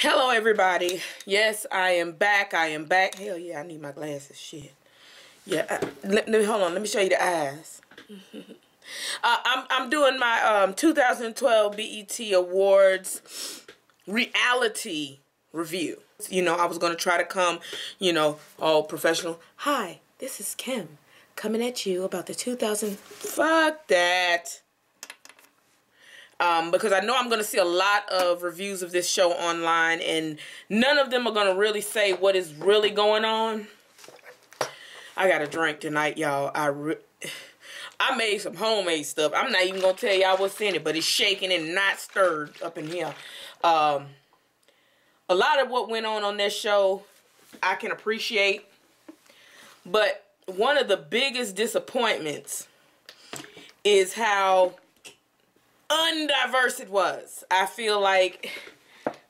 Hello everybody. Yes, I am back. Hell yeah, I need my glasses. Shit. Yeah, let me hold on. Let me show you the eyes. I'm doing my 2012 BET Awards reality review. You know, I was gonna try to come, all professional. Hi, this is Kim coming at you about the 2000. Fuck that. Because I know I'm going to see a lot of reviews of this show online, and none of them are going to really say what is really going on. I got a drink tonight, y'all. I made some homemade stuff. I'm not even going to tell y'all what's in it, but it's shaking and not stirred up in here. A lot of what went on this show, I can appreciate. But one of the biggest disappointments is how undiverse it was. I feel like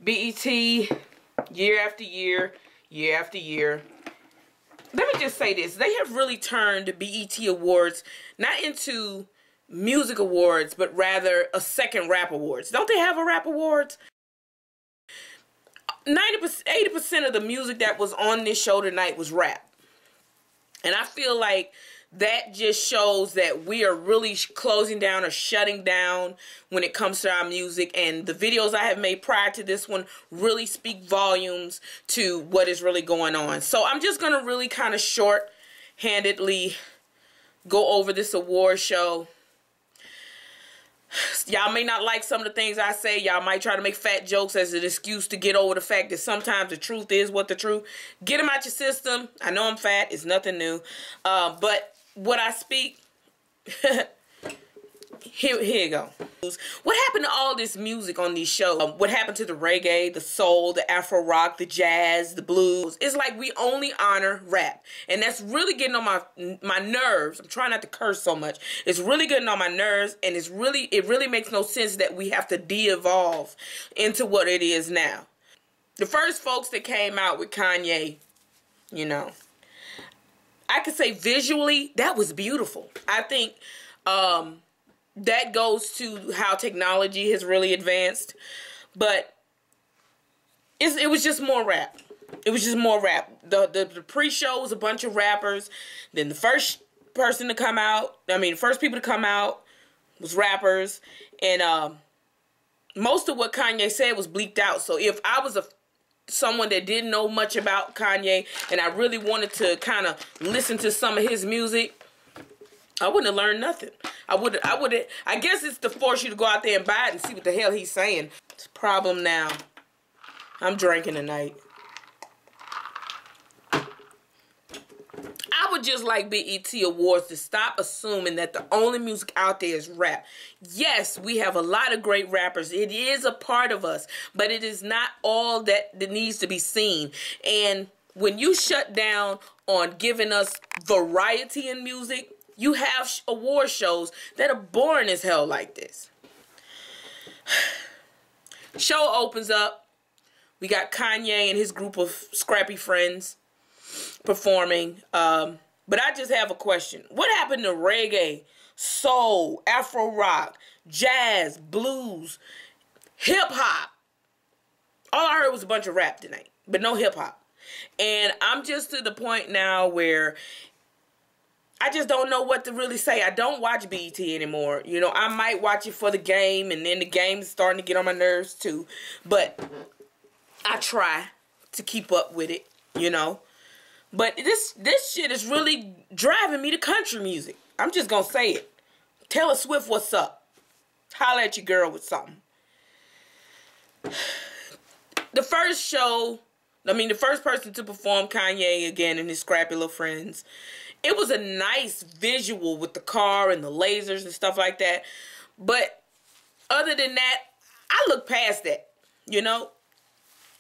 BET, year after year, year after year. Let me just say this. They have really turned BET Awards not into music awards, but rather a second rap awards. Don't they have a rap awards? 80% of the music that was on this show tonight was rap. And I feel like that just shows that we are really closing down or shutting down when it comes to our music. And the videos I have made prior to this one really speak volumes to what is really going on. So I'm just going to really kind of short-handedly go over this award show. Y'all may not like some of the things I say. Y'all might try to make fat jokes as an excuse to get over the fact that sometimes the truth is what the truth. Get them out your system. I know I'm fat. It's nothing new. But what I speak, here you go. What happened to all this music on these shows? What happened to the reggae, the soul, the Afro rock, the jazz, the blues? It's like we only honor rap. And that's really getting on my nerves. I'm trying not to curse so much. It's really getting on my nerves, and it really makes no sense that we have to de-evolve into what it is now. The first folks that came out with Kanye, I could say visually, that was beautiful. I think that goes to how technology has really advanced. But it was just more rap. It was just more rap. The pre-show was a bunch of rappers. Then the first people to come out was rappers. And most of what Kanye said was bleeped out. So if I was someone that didn't know much about Kanye and I really wanted to kind of listen to some of his music, I wouldn't have learned nothing. I guess it's to force you to go out there and buy it and see what the hell he's saying. It's a problem now. I'm drinking tonight. I would just like BET Awards to stop assuming that the only music out there is rap. Yes, we have a lot of great rappers. It is a part of us, but it is not all that needs to be seen. And when you shut down on giving us variety in music, you have award shows that are boring as hell like this. Show opens up. We got Kanye and his group of scrappy friends performing. But I just have a question. What happened to reggae, soul, Afro rock, jazz, blues, hip hop? All I heard was a bunch of rap tonight, but no hip hop. And I'm just to the point now where I just don't know what to really say. I don't watch BET anymore. I might watch it for the game, and then the game is starting to get on my nerves too. But I try to keep up with it, But this shit is really driving me to country music. I'm just going to say it. Taylor Swift, what's up? Holla at your girl with something. The first person to perform, Kanye again and his scrappy little friends, it was a nice visual with the car and the lasers and stuff like that. But other than that, I look past that,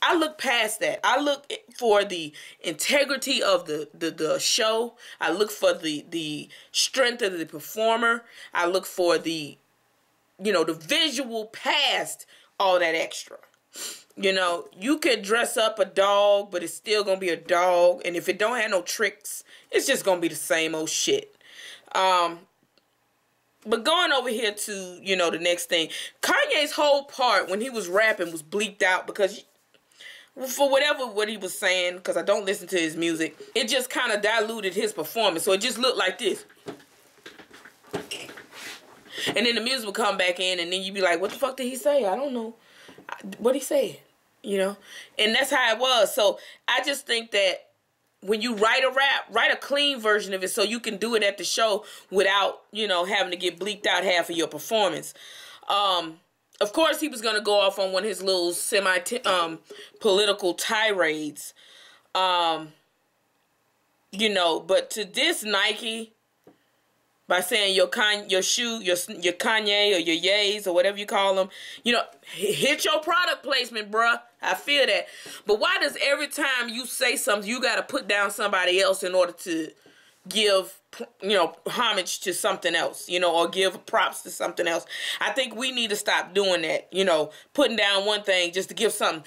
I look past that. I look for the integrity of the show. I look for the strength of the performer. I look for the visual past all that extra. You could dress up a dog, but it's still going to be a dog. And if it don't have no tricks, it's just going to be the same old shit. But going over here to, the next thing. Kanye's whole part when he was rapping was bleeped out because for whatever what he was saying, because I don't listen to his music, it just kind of diluted his performance. So it just looked like this. And then the music would come back in, and then you'd be like, what the fuck did he say? I don't know what he said, you know? And that's how it was. So I just think that when you write a rap, write a clean version of it so you can do it at the show without, you know, having to get bleeped out half of your performance. Of course, he was going to go off on one of his little political tirades, you know, but to diss Nike by saying your Kanye or your yays or whatever you call them, you know, hit your product placement, bruh. I feel that. But why does every time you say something, you got to put down somebody else in order to give, you know, homage to something else, you know, or give props to something else? I think we need to stop doing that, you know, putting down one thing just to give something.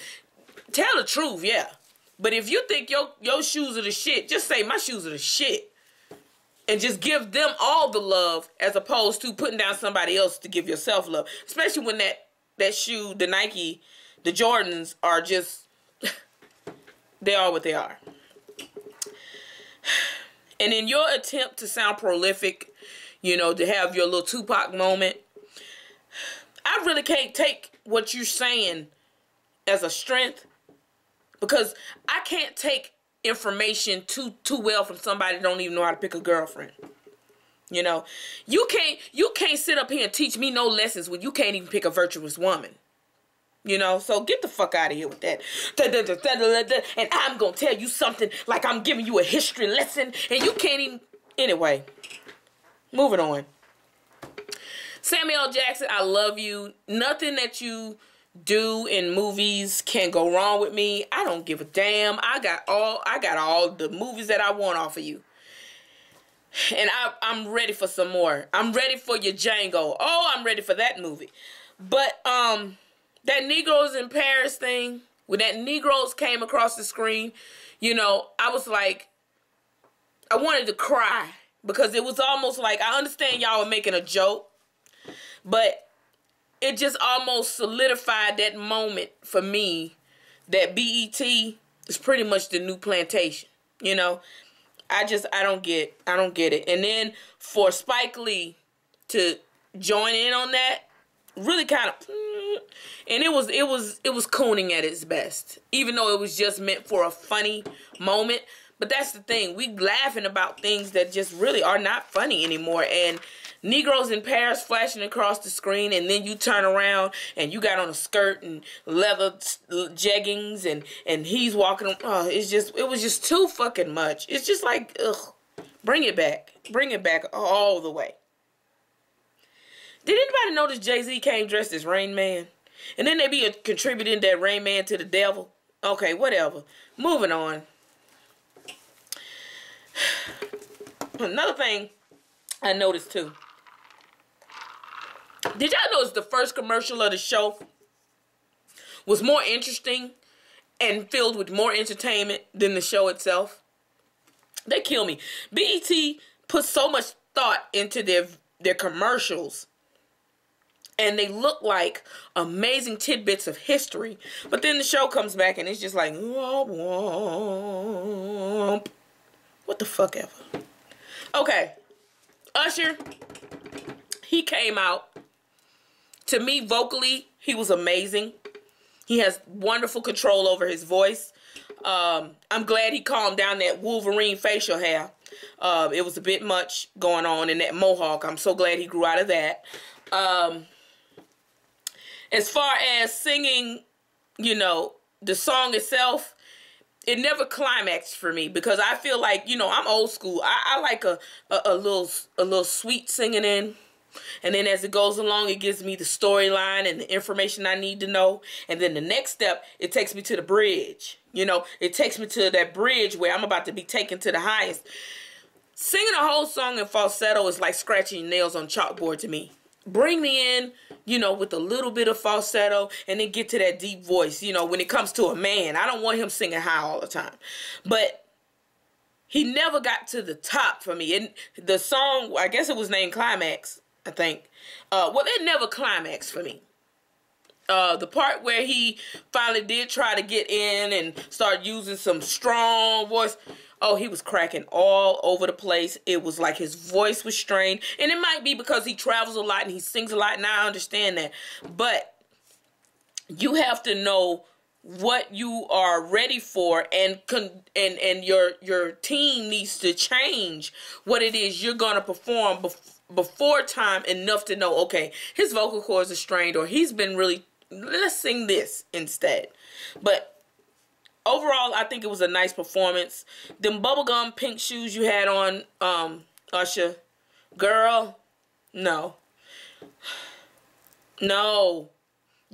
Tell the truth, yeah. But if you think your shoes are the shit, just say my shoes are the shit. And just give them all the love as opposed to putting down somebody else to give yourself love. Especially when that shoe, the Nike, the Jordans are just, they are what they are. And in your attempt to sound prolific, you know, to have your little Tupac moment, I really can't take what you're saying as a strength, because I can't take information too well from somebody that don't even know how to pick a girlfriend. You know, you can't sit up here and teach me no lessons when you can't even pick a virtuous woman. You know, so get the fuck out of here with that. And I'm gonna tell you something like I'm giving you a history lesson, and you can't even. Anyway, moving on. Samuel Jackson, I love you. Nothing that you do in movies can go wrong with me. I don't give a damn. I got all the movies that I want off of you. And I'm ready for some more. I'm ready for your Django. Oh, I'm ready for that movie. But that Negroes in Paris thing, when that Negroes came across the screen, you know, I was like, I wanted to cry, because it was almost like, I understand y'all were making a joke, but it just almost solidified that moment for me that BET is pretty much the new Plantation. You know, I don't get it. And then for Spike Lee to join in on that, really kind of, and it was cooning at its best, even though it was just meant for a funny moment. But that's the thing, we laughing about things that just really are not funny anymore. And Negroes in Paris flashing across the screen, and then you turn around and you got on a skirt and leather jeggings, and he's walking. Oh, it was just too fucking much. It's just like, ugh, bring it back all the way. Did anybody notice Jay-Z came dressed as Rain Man? And then they be contributing that Rain Man to the devil? Okay, whatever. Moving on. Another thing I noticed too. Did y'all notice the first commercial of the show was more interesting and filled with more entertainment than the show itself? They kill me. BET put so much thought into their commercials, and they look like amazing tidbits of history. But then the show comes back and it's just like, womp, womp. What the fuck ever. Okay. Usher, he came out. To me, vocally, he was amazing. He has wonderful control over his voice. I'm glad he calmed down that Wolverine facial hair. It was a bit much going on in that mohawk. I'm so glad he grew out of that. As far as singing, you know, the song itself, it never climaxed for me, because I feel like, you know, I'm old school. I like a little sweet singing in. And then as it goes along, it gives me the storyline and the information I need to know. And then the next step, it takes me to the bridge. You know, it takes me to that bridge where I'm about to be taken to the highest. Singing a whole song in falsetto is like scratching nails on chalkboard to me. Bring me in, you know, with a little bit of falsetto, and then get to that deep voice, you know, when it comes to a man. I don't want him singing high all the time. But he never got to the top for me. And the song, I guess it was named Climax, I think. Well, it never climaxed for me. The part where he finally did try to get in and start using some strong voice. Oh, he was cracking all over the place. It was like his voice was strained. And it might be because he travels a lot and he sings a lot. And I understand that. But you have to know what you are ready for, and your team needs to change what it is you're going to perform before time enough to know, okay, his vocal cords are strained, or he's been really, let's sing this instead. But overall, I think it was a nice performance. Them bubblegum pink shoes you had on, Usher, girl, no.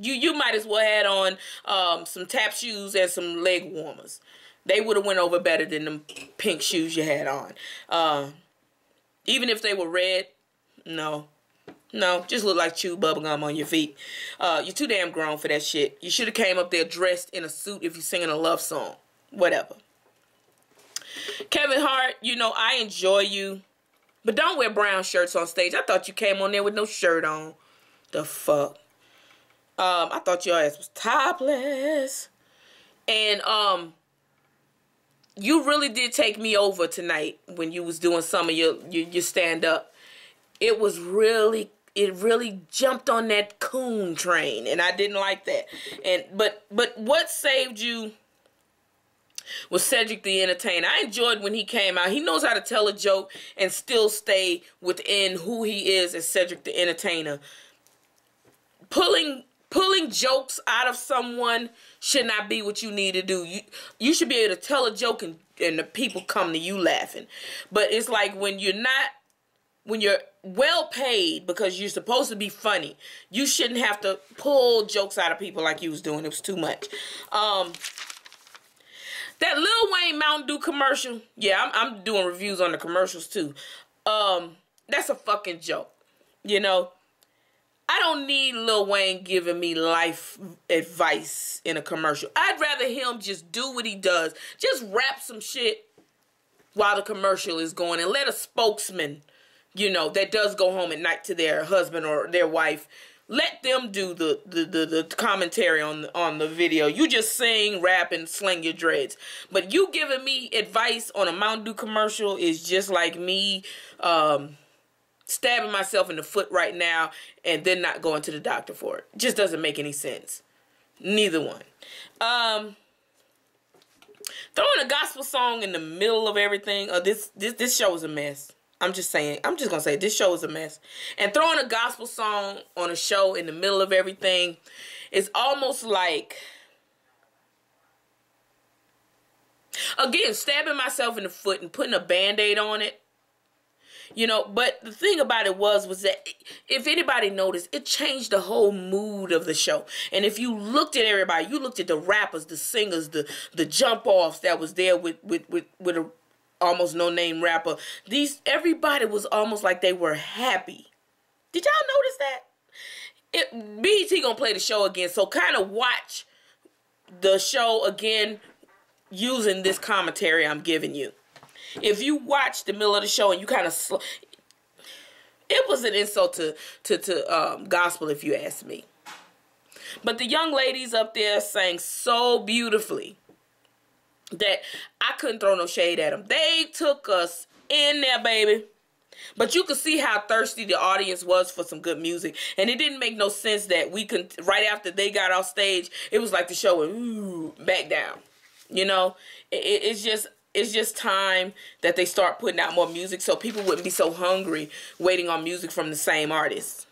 You might as well had on some tap shoes and some leg warmers. They would have went over better than them pink shoes you had on. Even if they were red, no, just look like chewed bubblegum on your feet. You're too damn grown for that shit. You should have came up there dressed in a suit if you're singing a love song. Whatever. Kevin Hart, you know, I enjoy you, but don't wear brown shirts on stage. I thought you came on there with no shirt on. The fuck? I thought your ass was topless. And, you really did take me over tonight when you was doing some of your stand-up. It really jumped on that coon train, and I didn't like that. But what saved you was Cedric the Entertainer. I enjoyed when he came out. He knows how to tell a joke and still stay within who he is as Cedric the Entertainer. Pulling jokes out of someone should not be what you need to do. You should be able to tell a joke and the people come to you laughing. But it's like when you're well paid because you're supposed to be funny, you shouldn't have to pull jokes out of people like you was doing. It was too much. That Lil Wayne Mountain Dew commercial, yeah, I'm doing reviews on the commercials too. That's a fucking joke, you know. I don't need Lil Wayne giving me life advice in a commercial. I'd rather him just do what he does. Just rap some shit while the commercial is going and let a spokesman, you know, that does go home at night to their husband or their wife, let them do the commentary on the video. You just sing, rap, and sling your dreads. But you giving me advice on a Mountain Dew commercial is just like me stabbing myself in the foot right now and then not going to the doctor for it. Just doesn't make any sense. Neither one. Throwing a gospel song in the middle of everything. This show is a mess. I'm just saying. I'm just going to say this show is a mess. And throwing a gospel song on a show in the middle of everything is almost like, again, stabbing myself in the foot and putting a Band-Aid on it. You know, but the thing about it was that if anybody noticed, it changed the whole mood of the show. And if you looked at everybody, you looked at the rappers, the singers, the jump offs that was there with a almost no name rapper. Everybody was almost like they were happy. Did y'all notice that? BET gonna play the show again, so kind of watch the show again using this commentary I'm giving you. If you watch the middle of the show and you kind of it was an insult to gospel, if you ask me. But the young ladies up there sang so beautifully that I couldn't throw no shade at them. They took us in there, baby. But you could see how thirsty the audience was for some good music. And it didn't make no sense that we could, right after they got off stage, it was like the show went, ooh, back down. You know, it's just time that they start putting out more music so people wouldn't be so hungry waiting on music from the same artist.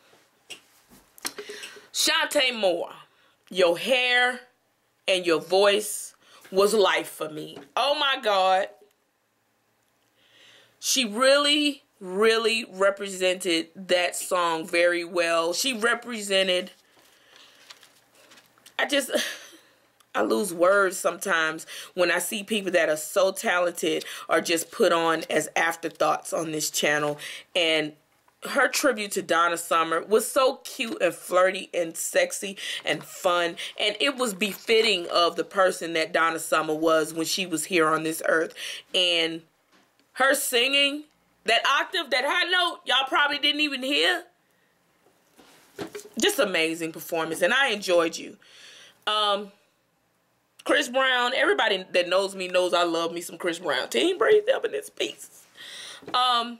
Shantae Moore, your hair and your voice was life for me. Oh my God. She really, really represented that song very well. She represented, I lose words sometimes when I see people that are so talented are just put on as afterthoughts on this channel. And her tribute to Donna Summer was so cute and flirty and sexy and fun. And it was befitting of the person that Donna Summer was when she was here on this earth. And her singing, that octave, that high note, y'all probably didn't even hear. Just amazing performance, and I enjoyed you. Chris Brown, everybody that knows me knows I love me some Chris Brown. Team breathed up in this piece. But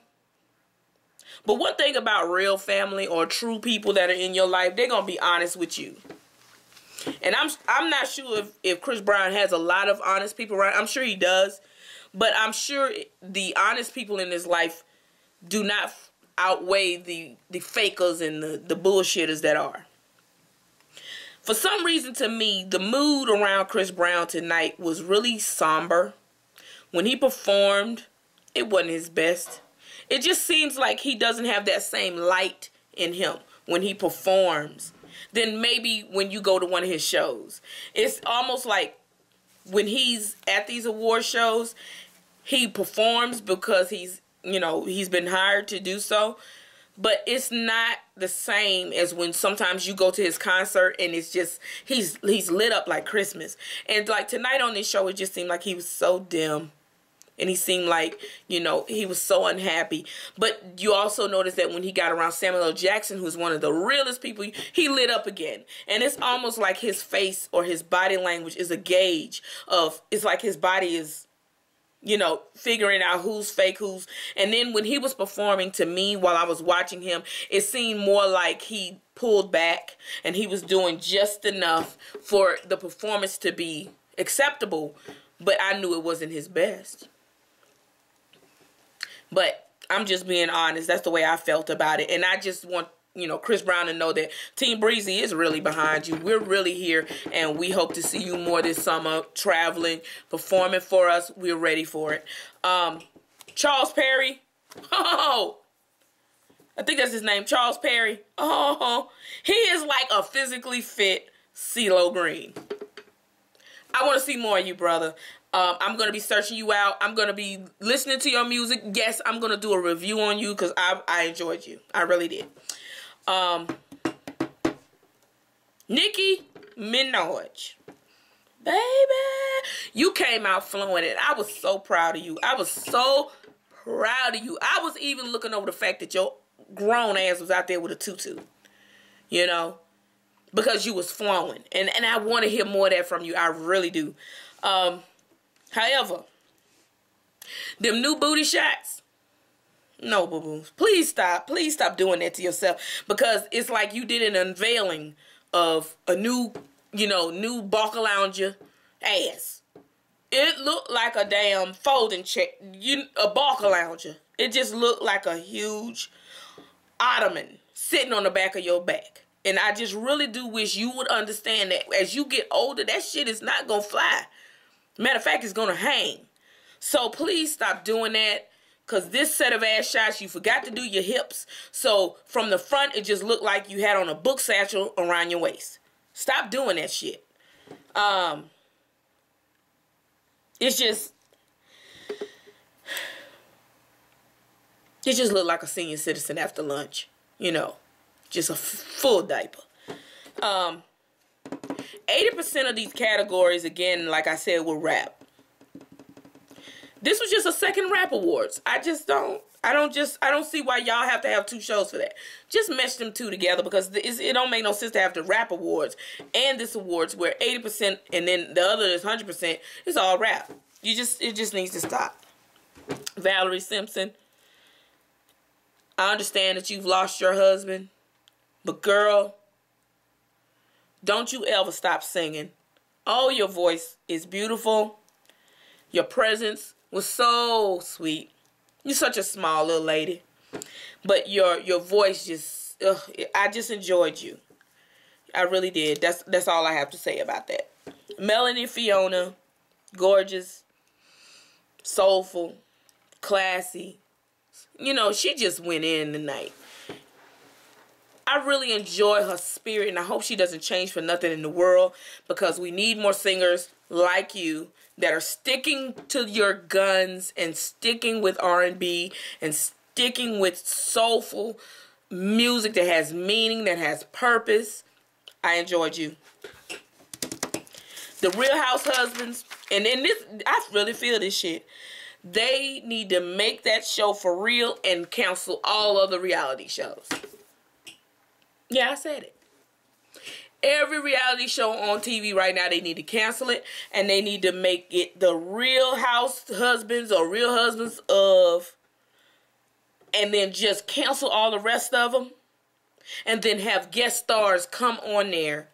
one thing about real family or true people that are in your life, they're gonna be honest with you. And I'm not sure if Chris Brown has a lot of honest people around. I'm sure he does, but I'm sure the honest people in his life do not outweigh the fakers and the bullshitters that are. For some reason, to me, the mood around Chris Brown tonight was really somber. When he performed, it wasn't his best. It just seems like he doesn't have that same light in him when he performs than maybe when you go to one of his shows. It's almost like when he's at these award shows, he performs because he's been hired to do so. But it's not the same as when sometimes you go to his concert and it's just, he's lit up like Christmas. And like tonight on this show, it just seemed like he was so dim. And he seemed like, he was so unhappy. But you also notice that when he got around Samuel L. Jackson, who's one of the realest people, he lit up again. And it's almost like his face or his body language is a gauge of, it's like his body is, figuring out who's fake, who's. And then when he was performing, to me, while I was watching him, it seemed more like he pulled back and he was doing just enough for the performance to be acceptable. But I knew it wasn't his best. But I'm just being honest. That's the way I felt about it. And I just want, Chris Brown to know that Team Breezy is really behind you. We're really here. And we hope to see you more this summer, traveling, performing for us. We're ready for it. Charles Perry. Oh, I think that's his name. Charles Perry. Oh, he is like a physically fit CeeLo Green. I want to see more of you, brother. I'm going to be searching you out. I'm going to be listening to your music. Yes, I'm going to do a review on you because I enjoyed you. I really did. Nicki Minaj. Baby, you came out flowing and I was so proud of you. I was so proud of you. I was even looking over the fact that your grown ass was out there with a tutu. Because you was flowing. And I want to hear more of that from you. I really do. However, them new booty shots, no, boo-boos. Please stop. Please stop doing that to yourself. Because it's like you did an unveiling of a new Barca Lounger ass. It looked like a damn folding chair. A Barca Lounger. It just looked like a huge ottoman sitting on the back of your back. And I just really do wish you would understand that as you get older, that shit is not going to fly. Matter of fact, it's going to hang. So please stop doing that. Because this set of ass shots, you forgot to do your hips. So from the front, it just looked like you had on a book satchel around your waist. Stop doing that shit. It just looked like a senior citizen after lunch. Just a full diaper. 80% of these categories, again, like I said, were rap. This was just a second rap awards. I don't see why y'all have to have two shows for that. Just mesh them two together because it don't make no sense to have the rap awards and this awards where 80% and then the other is 100%. It's all rap. It just needs to stop. Valerie Simpson. I understand that you've lost your husband, but girl, don't you ever stop singing. Oh, your voice is beautiful. Your presence was so sweet. You're such a small little lady. But your voice just, I just enjoyed you. I really did. That's all I have to say about that. Melanie Fiona, gorgeous, soulful, classy. She just went in tonight. I really enjoy her spirit, and I hope she doesn't change for nothing in the world because we need more singers like you that are sticking to your guns and sticking with R&B and sticking with soulful music that has meaning, that has purpose. I enjoyed you. The Real House Husbands, and then this, I really feel this shit. They need to make that show for real and cancel all other reality shows. Yeah, I said it. Every reality show on TV right now, they need to cancel it, and they need to make it the Real House Husbands or Real Husbands of, and then just cancel all the rest of them, and then have guest stars come on there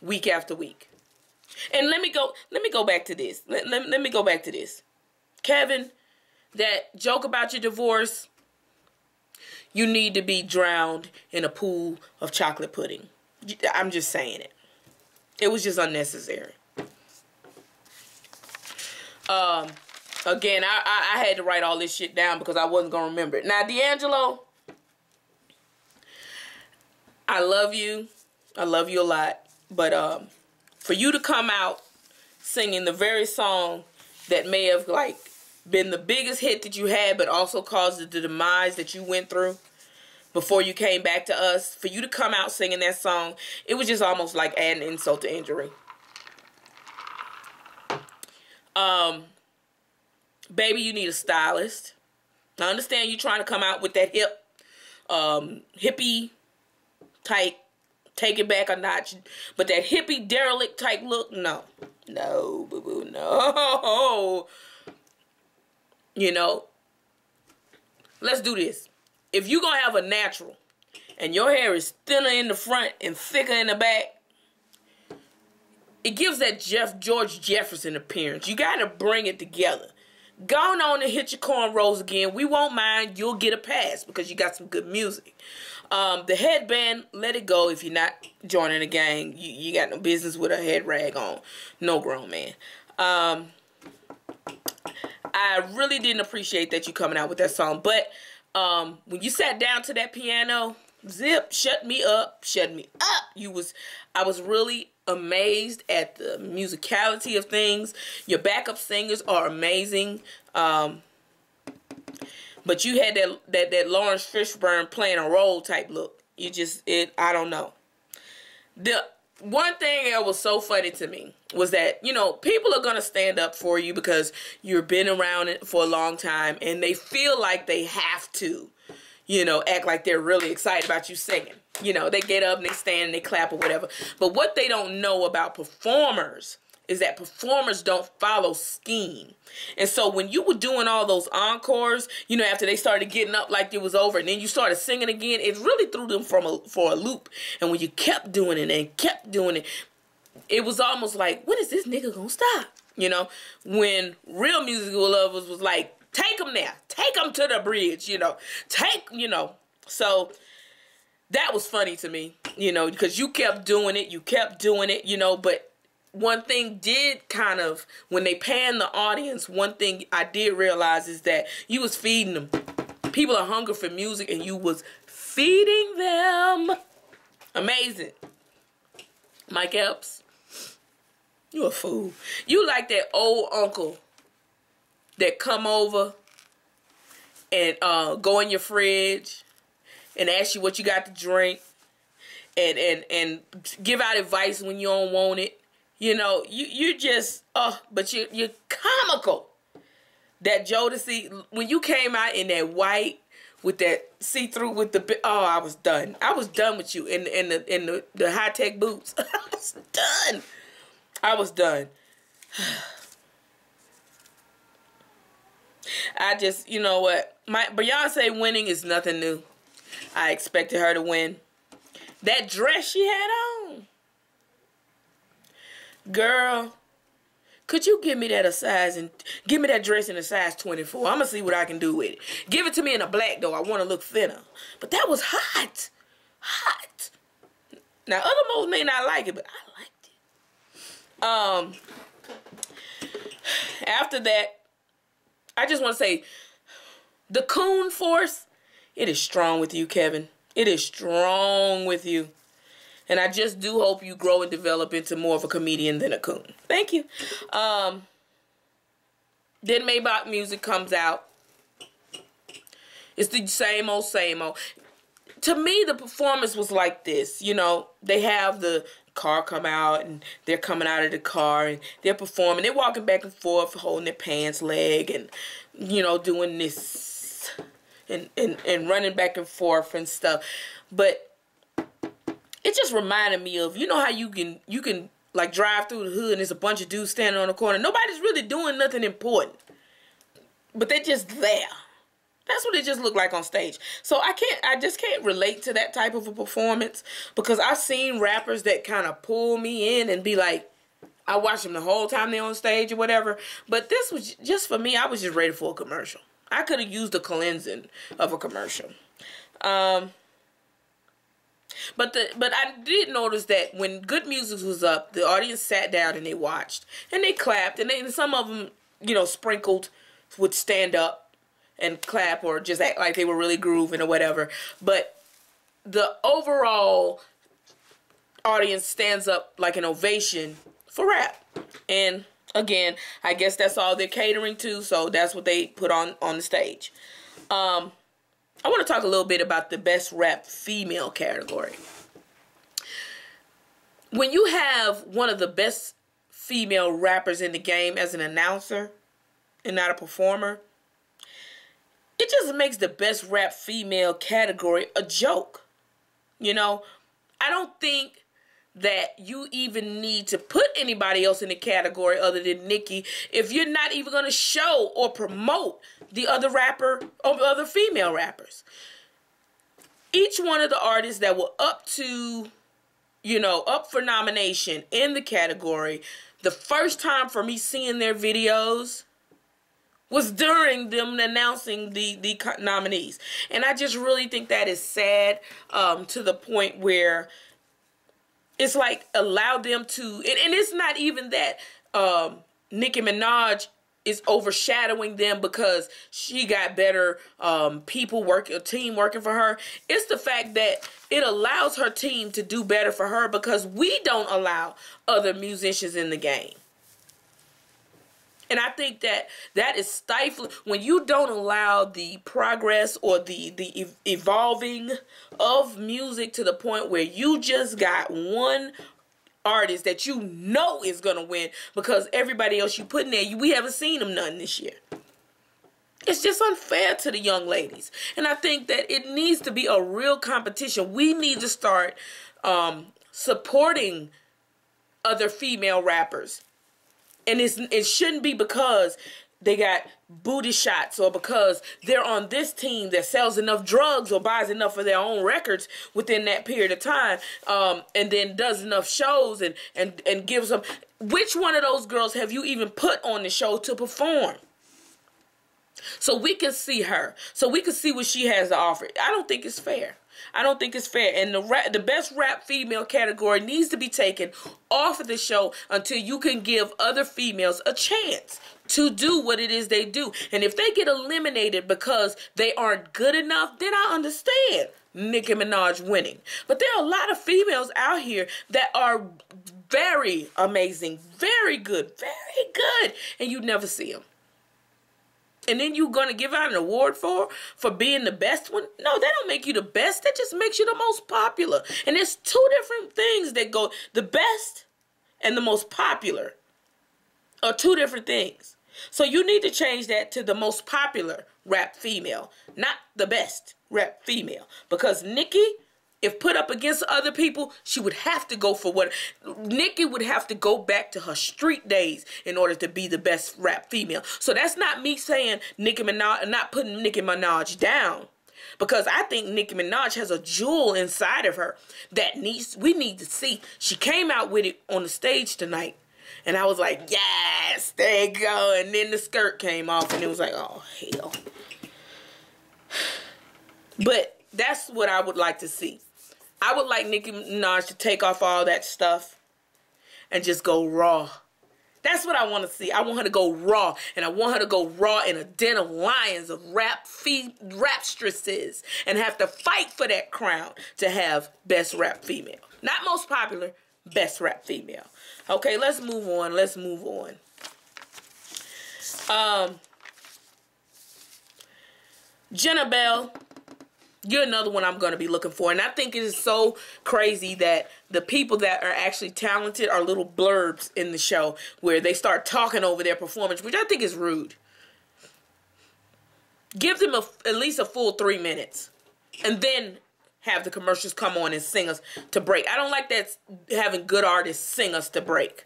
week after week. And let me go back to this. Let me go back to this. Kevin, that joke about your divorce, you need to be drowned in a pool of chocolate pudding. I'm just saying it. It was just unnecessary. Again, I had to write all this shit down because I wasn't going to remember it. Now, D'Angelo, I love you. I love you a lot. But for you to come out singing the very song that may have, like, been the biggest hit that you had, but also caused the demise that you went through before you came back to us, for you to come out singing that song, it was just almost like adding insult to injury. Baby, you need a stylist. I understand you trying to come out with that hippie type, take it back a notch, but that hippie derelict type look, no, boo-boo, no. You know, let's do this. If you're going to have a natural and your hair is thinner in the front and thicker in the back, it gives that George Jefferson appearance. You got to bring it together. Go on and hit your cornrows again. We won't mind. You'll get a pass because you got some good music. The headband, let it go if you're not joining a gang. You got no business with a head rag on. No grown man. I really didn't appreciate that you coming out with that song. But when you sat down to that piano, zip, shut me up. I was really amazed at the musicality of things. Your backup singers are amazing. But you had that Lawrence Fishburne playing a role type look. I don't know. The one thing that was so funny to me was that, you know, people are going to stand up for you because you've been around it for a long time and they feel like they have to, you know, act like they're really excited about you singing. You know, they get up and they stand and they clap or whatever. But what they don't know about performers is that performers don't follow scheme. And so when you were doing all those encores, you know, after they started getting up like it was over and then you started singing again, it really threw them for a loop. And when you kept doing it and kept doing it, it was almost like, when is this nigga gonna stop? You know, when Real Musical Lovers was like, take them there. Take them to the bridge, you know. So that was funny to me, you know, because you kept doing it, you know, but one thing did kind of, when they panned the audience, one thing I did realize is that you was feeding them. People are hungry for music and you was feeding them. Amazing. Mike Epps, you a fool. You like that old uncle that come over and go in your fridge and ask you what you got to drink and give out advice when you don't want it. You know, you just, but you're comical. That Jodeci, when you came out in that white with that see-through with the, I was done. I was done with you in the high-tech boots. I was done. I just, you know what, Beyonce winning is nothing new. I expected her to win. That dress she had on. Girl, could you give me that give me that dress in a size 24? I'm gonna see what I can do with it. Give it to me in a black though. I want to look thinner. But that was hot. Now other moles may not like it, but I liked it. After that, I just want to say, the coon force, it is strong with you, Kevin. It is strong with you. And I just do hope you grow and develop into more of a comedian than a coon. Thank you. Then Maybach music comes out. It's the same old, same old. To me, the performance was like this. You know, they have the car come out and they're coming out of the car and they're performing. They're walking back and forth, holding their pants leg and, you know, doing this and running back and forth and stuff. But it just reminded me of, you know how you can like drive through the hood and there's a bunch of dudes standing on the corner. Nobody's really doing nothing important, but they're just there. That's what it just looked like on stage. So I just can't relate to that type of a performance, because I've seen rappers that kind of pull me in and be like, I watch them the whole time they're on stage or whatever. But this was just, for me, I was just ready for a commercial. I could have used a cleansing of a commercial. But I did notice that when good music was up, the audience sat down and they watched and they clapped, and some of them, you know, sprinkled would stand up and clap or just act like they were really grooving or whatever. But the overall audience stands up like an ovation for rap. And again, I guess that's all they're catering to, so that's what they put on the stage. I want to talk a little bit about the best rap female category. When you have one of the best female rappers in the game as an announcer and not a performer, it just makes the best rap female category a joke. You know, I don't think that you even need to put anybody else in the category other than Nicki if you're not even going to show or promote the other rapper or other female rappers. Each one of the artists that were up for nomination in the category, the first time for me seeing their videos was during them announcing the nominees. And I just really think that is sad, to the point where it's like allow them to, and it's not even that Nicki Minaj is overshadowing them because she got better team working for her. It's the fact that it allows her team to do better for her because we don't allow other musicians in the game. And I think that is stifling when you don't allow the progress or the evolving of music to the point where you just got one artist that you know is going to win because everybody else you put in there, we haven't seen them none this year. It's just unfair to the young ladies. And I think that it needs to be a real competition. We need to start supporting other female rappers. And it shouldn't be because they got booty shots or because they're on this team that sells enough drugs or buys enough of their own records within that period of time, and then does enough shows and gives them. Which one of those girls have you even put on the show to perform? So we can see her. So we can see what she has to offer. I don't think it's fair. I don't think it's fair. And the best rap female category needs to be taken off of the show until you can give other females a chance to do what it is they do. And if they get eliminated because they aren't good enough, then I understand Nicki Minaj winning. But there are a lot of females out here that are very amazing, very good, and you never see them. And then you're going to give out an award for being the best one? No, that don't make you the best. That just makes you the most popular. And there's two different things that go. The best and the most popular are two different things. So you need to change that to the most popular rap female, not the best rap female. Because Nicki, if put up against other people, she would have to go for what... Nicki would have to go back to her street days in order to be the best rap female. So that's not me saying Nicki Minaj, not putting Nicki Minaj down. Because I think Nicki Minaj has a jewel inside of her that we need to see. She came out with it on the stage tonight. And I was like, yes, there you go. And then the skirt came off and it was like, oh, hell. But that's what I would like to see. I would like Nicki Minaj to take off all that stuff and just go raw. That's what I want to see. I want her to go raw. And I want her to go raw in a den of lions of rapstresses and have to fight for that crown to have best rap female. Not most popular, best rap female. Okay, let's move on. Let's move on. Jenna Bell. You're another one I'm going to be looking for. And I think it is so crazy that the people that are actually talented are little blurbs in the show where they start talking over their performance, which I think is rude. Give them at least a full 3 minutes. And then have the commercials come on and sing us to break. I don't like that, having good artists sing us to break.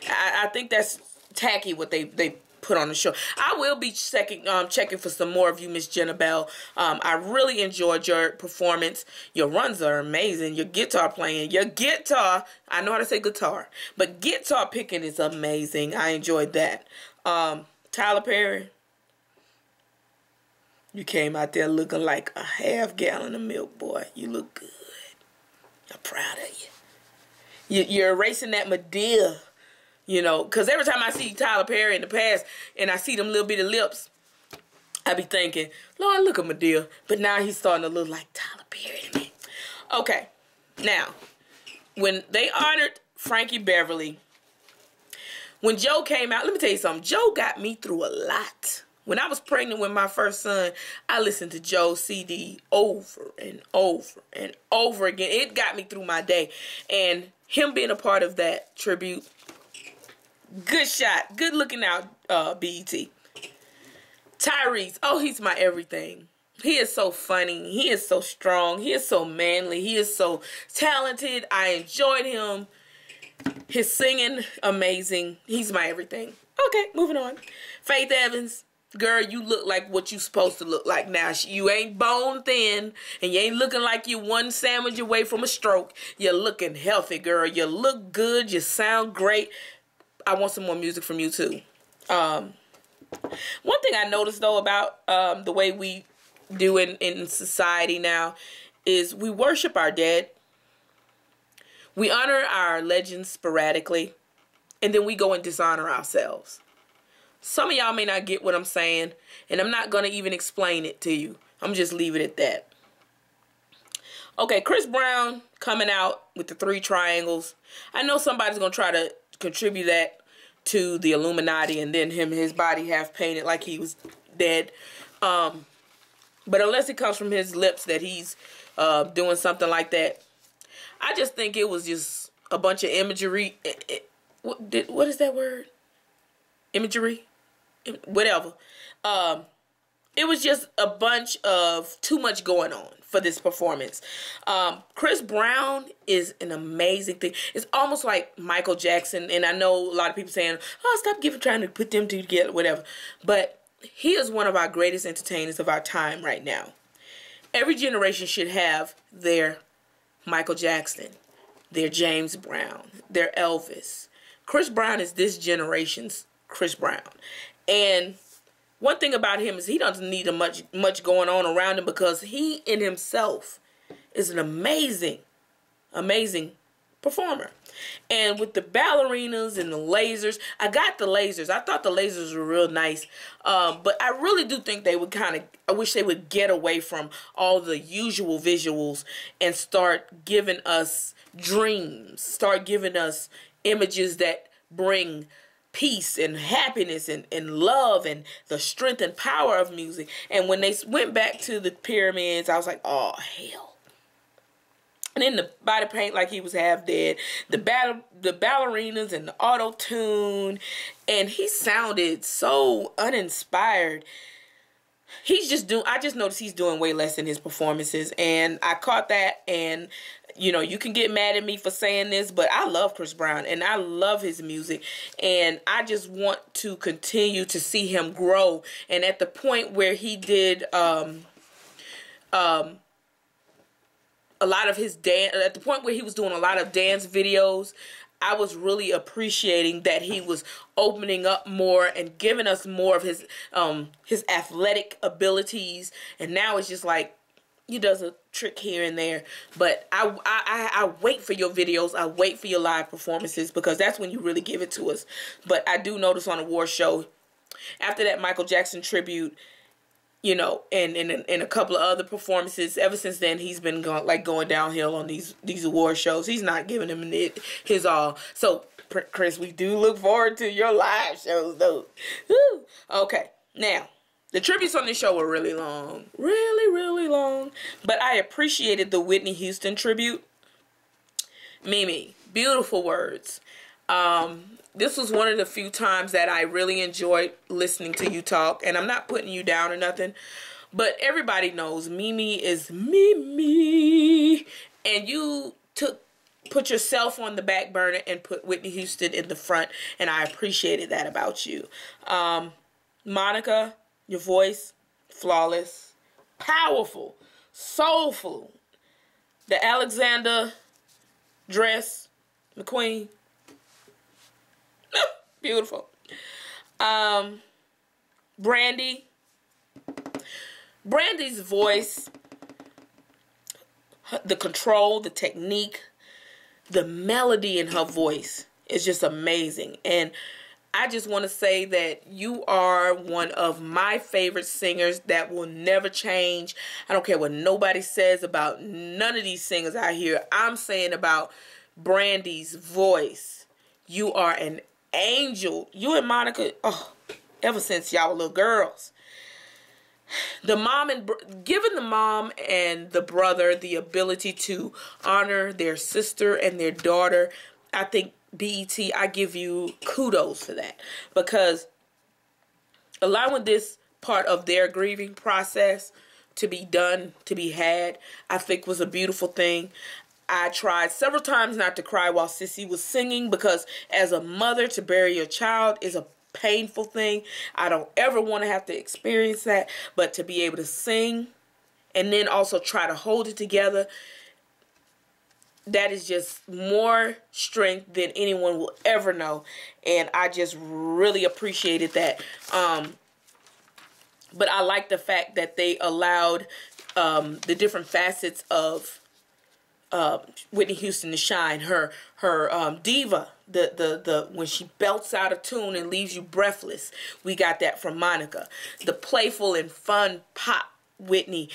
I think that's tacky what they put on the show. I will be checking for some more of you, Miss Jenna Bell. I really enjoyed your performance. Your runs are amazing. Your guitar playing, I know how to say guitar, but guitar picking is amazing. I enjoyed that. Tyler Perry, you came out there looking like a half-gallon of milk, boy. You look good. I'm proud of you. You're erasing that Medea, you know, because every time I see Tyler Perry in the past and I see them little bitty lips, I be thinking, Lord, look at Medea. But now he's starting to look like Tyler Perry to me. Okay, now, when they honored Frankie Beverly, when Joe came out, let me tell you something. Joe got me through a lot. When I was pregnant with my first son, I listened to Joe's CD over and over and over again. It got me through my day. And him being a part of that tribute, good shot. Good looking out, BET. Tyrese, oh, he's my everything. He is so funny. He is so strong. He is so manly. He is so talented. I enjoyed him. His singing, amazing. He's my everything. Okay, moving on. Faith Evans. Girl, you look like what you supposed to look like now. You ain't bone thin, and you ain't looking like you one sandwich away from a stroke. You're looking healthy, girl. You look good. You sound great. I want some more music from you, too. One thing I noticed, though, about the way we do in society now is we worship our dead. We honor our legends sporadically, and then we go and dishonor ourselves. Some of y'all may not get what I'm saying, and I'm not going to even explain it to you. I'm just leave it at that. Okay, Chris Brown coming out with the 3 triangles. I know somebody's going to try to contribute that to the Illuminati and then his body half painted like he was dead. But unless it comes from his lips that he's doing something like that, I just think it was just a bunch of imagery. What is that word? Imagery? Whatever. It was just a bunch of too much going on for this performance. Chris Brown is an amazing thing. It's almost like Michael Jackson, and I know a lot of people saying, oh, stop trying to put them two together, whatever. But he is one of our greatest entertainers of our time right now. Every generation should have their Michael Jackson, their James Brown, their Elvis. Chris Brown is this generation's Chris Brown. And one thing about him is he doesn't need much going on around him because he in himself is an amazing performer. And with the ballerinas and the lasers, I got the lasers. I thought the lasers were real nice. But I really do think they would I wish they would get away from all the usual visuals and start giving us dreams. Start giving us images that bring peace and happiness and love and the strength and power of music. And when they went back to the pyramids, I was like, oh, hell. And then the body paint like he was half dead. The ballerinas and the auto-tune. And he sounded so uninspired. I just noticed he's doing way less in his performances. And I caught that. And, you know, you can get mad at me for saying this, but I love Chris Brown and I love his music. And I just want to continue to see him grow. And at the point where he did a lot of his dance, at the point where he was doing a lot of dance videos, I was really appreciating that he was opening up more and giving us more of his athletic abilities. And now it's just like he does a trick here and there. But I wait for your videos. I wait for your live performances because that's when you really give it to us. But I do notice on award show, after that Michael Jackson tribute, you know, and a couple of other performances, ever since then, he's been going downhill on these award shows. He's not giving him his all. So, Chris, we do look forward to your live shows, though. Woo. Okay, now, the tributes on this show were really long. Really, really long. But I appreciated the Whitney Houston tribute. Mimi, beautiful words. This was one of the few times that I really enjoyed listening to you talk. And I'm not putting you down or nothing. But everybody knows Mimi is Mimi. And you put yourself on the back burner and put Whitney Houston in the front. And I appreciated that about you. Monica, your voice, flawless, powerful, soulful. The Alexander dress, McQueen, beautiful. Brandy's voice, the control, the technique, the melody in her voice is just amazing. And I just want to say that you are one of my favorite singers that will never change. I don't care what nobody says about none of these singers out here. I'm saying about Brandy's voice. You are an angel. You and Monica, oh, ever since y'all were little girls. The mom and giving the mom and the brother the ability to honor their sister and their daughter, I think BET, I give you kudos for that, because allowing this part of their grieving process to be done, to be had, I think was a beautiful thing. I tried several times not to cry while Sissy was singing, because as a mother, to bury your child is a painful thing. I don't ever want to have to experience that, but to be able to sing and then also try to hold it together, that is just more strength than anyone will ever know. And I just really appreciated that. But I like the fact that they allowed the different facets of Whitney Houston to shine. Her diva, the when she belts out a tune and leaves you breathless. We got that from Monica. The playful and fun pop Whitney.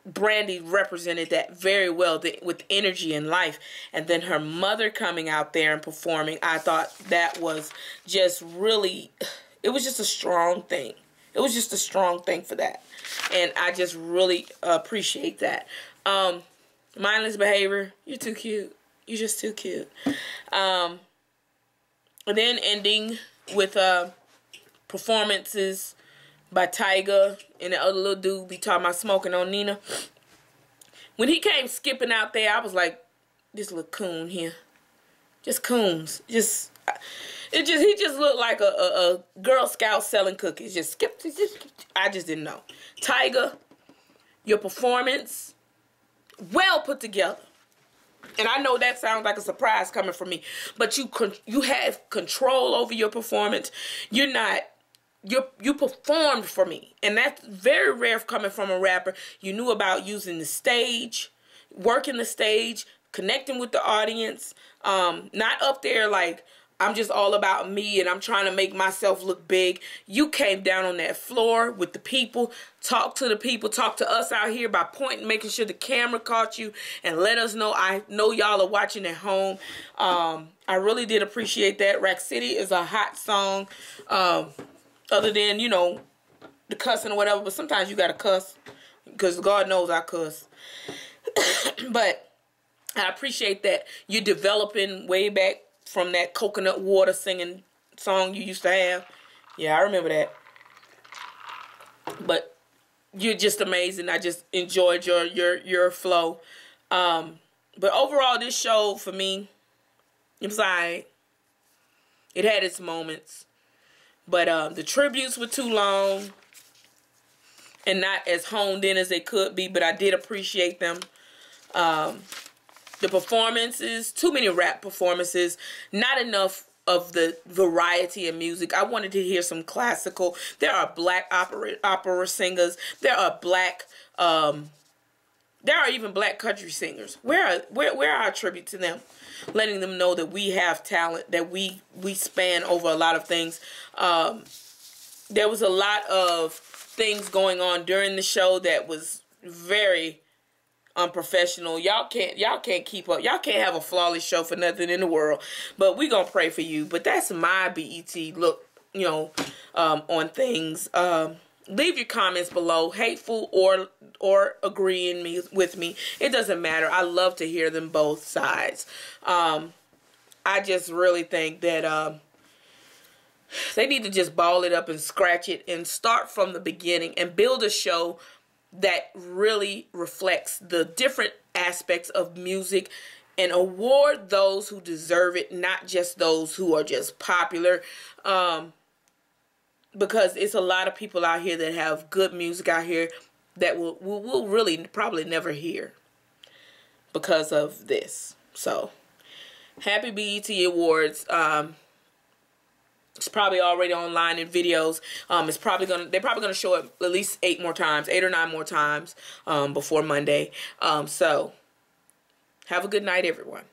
Brandy represented that very well, with energy and life. And then her mother coming out there and performing, I thought that was just really, it was just a strong thing. It was just a strong thing for that. And I just really appreciate that. Mindless behavior, you're too cute. You're just too cute. And then ending with performances by Tyga and the other little dude be talking about smoking on Nina. When he came skipping out there, I was like, this little coon here. Just coons. He just looked like a Girl Scout selling cookies. Just skipped. I just didn't know. Tyga, your performance, well put together. And I know that sounds like a surprise coming from me, but you have control over your performance. You performed for me, and that's very rare coming from a rapper. You knew about using the stage, working the stage, connecting with the audience, not up there like I'm just all about me and I'm trying to make myself look big. You came down on that floor with the people, talked to the people, talked to us out here by pointing, making sure the camera caught you, and let us know. I know y'all are watching at home. I really did appreciate that. Rack City is a hot song. Other than, you know, the cussing or whatever. But sometimes you got to cuss. Because God knows I cuss. But I appreciate that you're developing way back from that coconut water singing song you used to have. Yeah, I remember that. But you're just amazing. I just enjoyed your flow. But overall, this show, for me, it was alright. It had its moments. But the tributes were too long and not as honed in as they could be, but I did appreciate them. The performances, too many rap performances, not enough of the variety of music. I wanted to hear some classical. There are black opera singers. There are even black country singers. Where are our tribute to them? Letting them know that we have talent, that we span over a lot of things. There was a lot of things going on during the show that was very unprofessional. Y'all can't keep up. Y'all can't have a flawless show for nothing in the world. But we gonna pray for you. But that's my BET look, you know, on things. Leave your comments below, hateful or agreeing with me. It doesn't matter. I love to hear them both sides. I just really think that They need to just ball it up and scratch it and start from the beginning and build a show that really reflects the different aspects of music and award those who deserve it, not just those who are just popular. Because it's a lot of people out here that have good music out here that we'll really probably never hear because of this. So, happy BET Awards. It's probably already online in videos. They're probably gonna show it at least 8 or 9 more times before Monday. So have a good night, everyone.